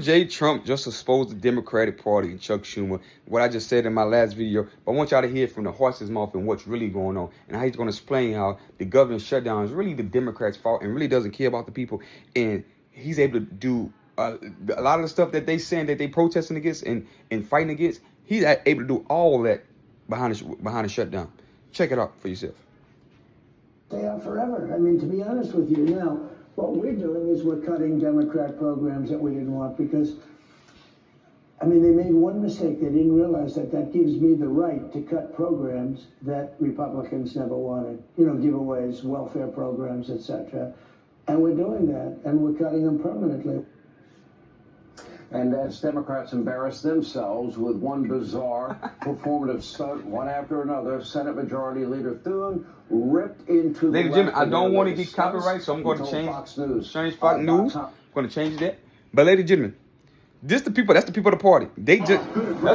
J. Trump just exposed the Democratic Party and Chuck Schumer. What I just said in my last video, but I want y'all to hear from the horse's mouth and what's really going on, and how he's going to explain how the government shutdown is really the Democrats' fault and really doesn't care about the people. And he's able to do a lot of the stuff that they saying that they protesting against and fighting against. He's able to do all that behind the shutdown. Check it out for yourself. Stay out forever. I mean, to be honest with you, now what we're doing is we're cutting Democrat programs that we didn't want because, I mean, they made one mistake. They didn't realize that that gives me the right to cut programs that Republicans never wanted. You know, giveaways, welfare programs, etc. And we're doing that, and we're cutting them permanently. And as Democrats embarrass themselves with one bizarre performative stunt, one after another, Senate Majority Leader Thune ripped into the... Ladies and gentlemen, I don't want to get copyright, so I'm going to change Fox News. Fox News. I'm going to change that. But ladies and gentlemen, that's the people of the party. That's the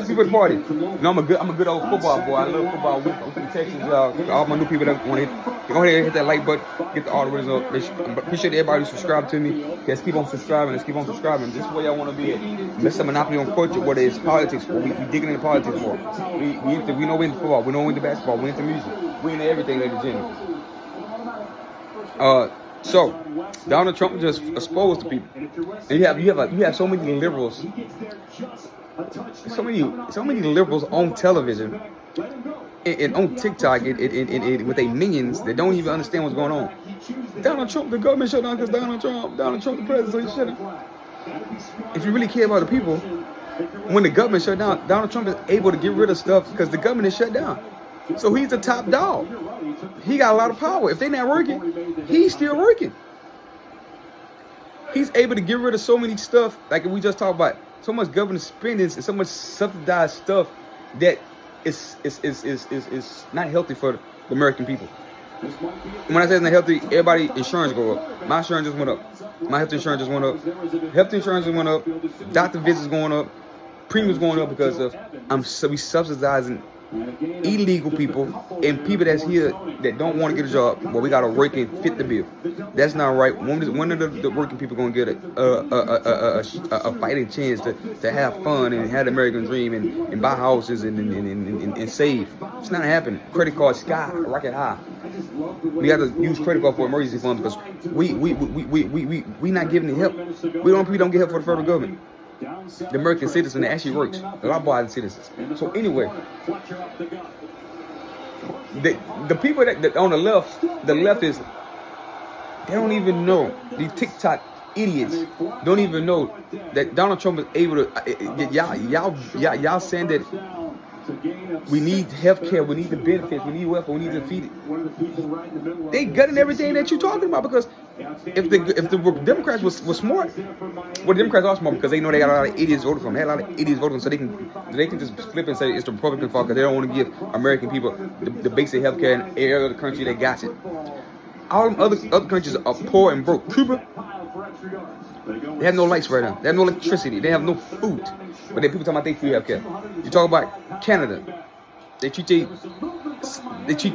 people of the party. You know, I'm a good old football boy. I love football. I'm from Texas. All my new people that want to go ahead and hit that like button, get the articles up. Appreciate everybody who subscribe to me. Let's keep on subscribing. Let's keep on subscribing. This is where y'all want to be at. Let's have monopoly on culture, whether it's politics for. We digging into politics for. We know we're into football. We know we're into basketball. We're into music. We're into everything, ladies and gentlemen. So Donald Trump just exposed the people, and you have so many liberals, so many liberals on television and on TikTok and with their minions that don't even understand what's going on. Donald Trump, the government shut down because Donald Trump, the president, so he shut down. If you really care about the people, when the government shut down, Donald Trump is able to get rid of stuff because the government is shut down. So he's the top dog. He got a lot of power. If they're not working, he's still working. He's able to get rid of so many stuff, like we just talked about, so much government spending and so much subsidized stuff that is not healthy for the American people. When I say it's not healthy, everybody insurance go up. My insurance just went up. My health insurance just went up. Health insurance just went up. Doctor visits going up. Premiums going up because of we subsidizing illegal people and people that's here that don't want to get a job. Well, we gotta work and fit the bill. That's not right. One of the working people gonna get a fighting chance to have fun and have the American dream and buy houses and save. It's not happening. Credit card rocket high. We got to use credit card for emergency funds because we not giving the help. We don't get help for the federal government. The American citizen that actually works. A lot of are citizens. So anyway, the people that on the left is they don't even know. These TikTok idiots don't even know that Donald Trump is able to. Y'all saying that we need health care, we need the benefits, we need welfare, we need to feed it. They gutting everything that you're talking about because if the Democrats was smart, well, the Democrats are smart because they know they got a lot of idiots voting for them. They had a lot of idiots voting for them, so they can just flip and say it's the Republican fault because they don't want to give American people the basic health care in every other country that got it. All them other countries are poor and broke. Cuba, they have no lights right now. They have no electricity. They have no food. But then people talking about they free health care. You talk about Canada. They treat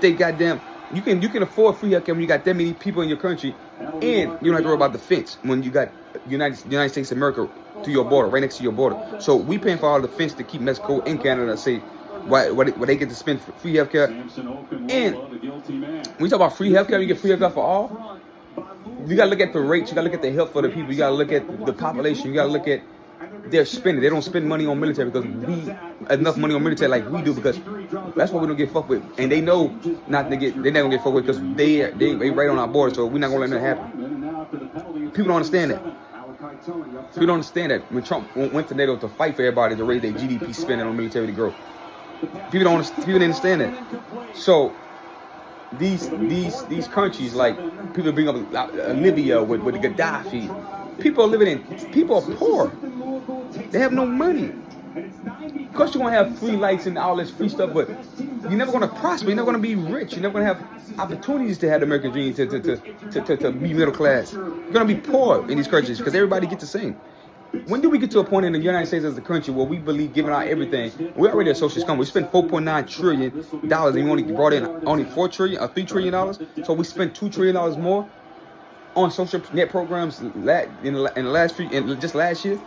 they goddamn. You can afford free health care when you got that many people in your country, and you don't have to worry about the fence when you got United States of America to your border, right next to your border. So we paying for all the fence to keep Mexico and Canada safe. Why they get to spend free health care. And when you talk about free health care, you get free health care for all. You gotta look at the rates. You gotta look at the health for the people. You gotta look at the population. You gotta look at their spending. They don't spend money on military because we enough money on military like we do because that's what we don't get fucked with. And they know they're not gonna get fucked with because they right on our border. So we're not gonna let that happen. People don't understand that. People don't understand that when Trump went to NATO to fight for everybody to raise their GDP spending on military to grow. People didn't understand that. So these countries, like people bring up Libya with the Gaddafi, people are poor. They have no money. Of course you're gonna have free lights and all this free stuff, but you're never gonna prosper. You're never gonna be rich. You're never gonna have opportunities to have the American dream to be middle class. You're gonna be poor in these countries because everybody gets the same. When do we get to a point in the United States as a country where we believe giving out everything? We're already a socialist country. We spent $4.9 trillion and we only brought in only $3 trillion. So we spent $2 trillion more on social net programs just last year.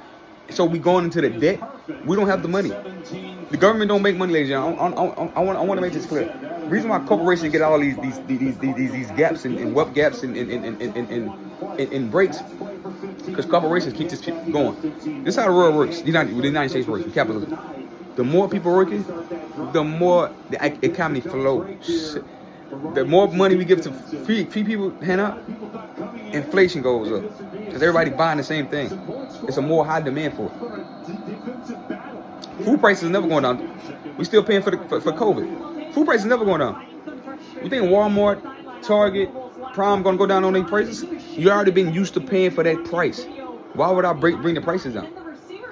So we going into the debt. We don't have the money. The government don't make money, ladies and gentlemen. I want to make this clear. The reason why corporations get all these gaps and wealth gaps and breaks, because corporations keep this shit going. This is how the world works. The United States works. Capitalism. The more people working, the more the economy flows. The more money we give to free people hand out, inflation goes up. Because everybody buying the same thing. It's a more high demand for it. Food prices never going down. We still paying for COVID. Food prices never going down. You think Walmart, Target, Prime gonna go down on their prices? You already been used to paying for that price. Why would I bring the prices down?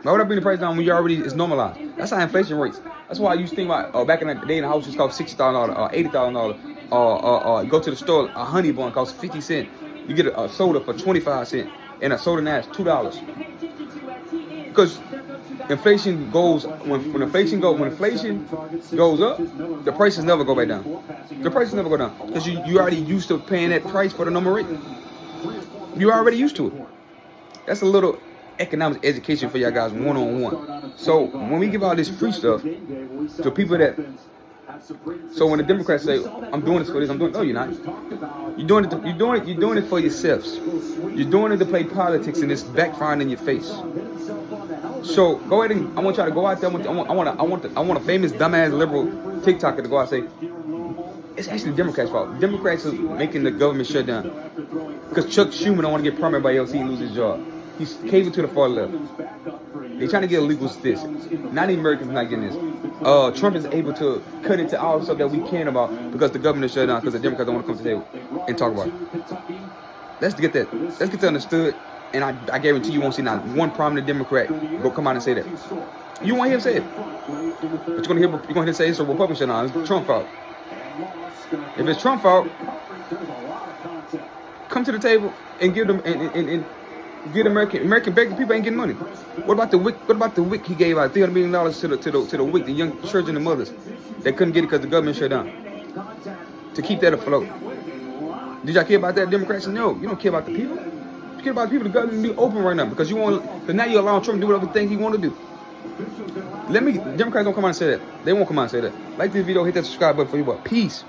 Why would I bring the price down when you already it's normalized? That's how inflation rates. That's why I used to think about back in the day in the house it's cost $60,000 or $80,000 or go to the store, a honey bun costs 50 cents. You get a soda for 25 cents and a soda now is $2. Because inflation goes when inflation goes up, the prices never go back down. The prices never go down because you already used to paying that price for the number rate. You're already used to it. That's a little economic education for y'all guys one-on-one. So when we give all this free stuff to people that, so when the Democrats say I'm doing this for this, I'm doing, no, you're not. You're doing it for yourselves. You're doing it to play politics and it's backfiring in your face. So go ahead and I want y'all to go out there. I want a famous dumbass liberal TikToker to go out and say it's actually the Democrats' fault. Democrats are making the government shut down because Chuck Schumer don't want to get primary by LC and lose his job. He's caving to the far left. They're trying to get illegal this. Not the Americans not getting this. Trump is able to cut into all the stuff that we care about because the government is shut down because the Democrats don't want to come to the table and talk about it. Let's get that. Let's get that understood. And I guarantee you won't see not one prominent Democrat go come out and say that. You won't hear him say it. But you're gonna hear say it's a Republican shut down. It's Trump's fault. If it's Trump's fault, come to the table and give them and get American begging people ain't getting money. What about the WIC? What about the WIC he gave out $300 million to the WIC, the young children and mothers? They couldn't get it because the government shut down. To keep that afloat. Did y'all care about that, Democrats? No, you don't care about the people. You care about the people. The government be open right now because now you allow Trump to do whatever thing he want to do. Democrats don't come out and say that. They won't come out and say that. Like this video, hit that subscribe button for you. Peace.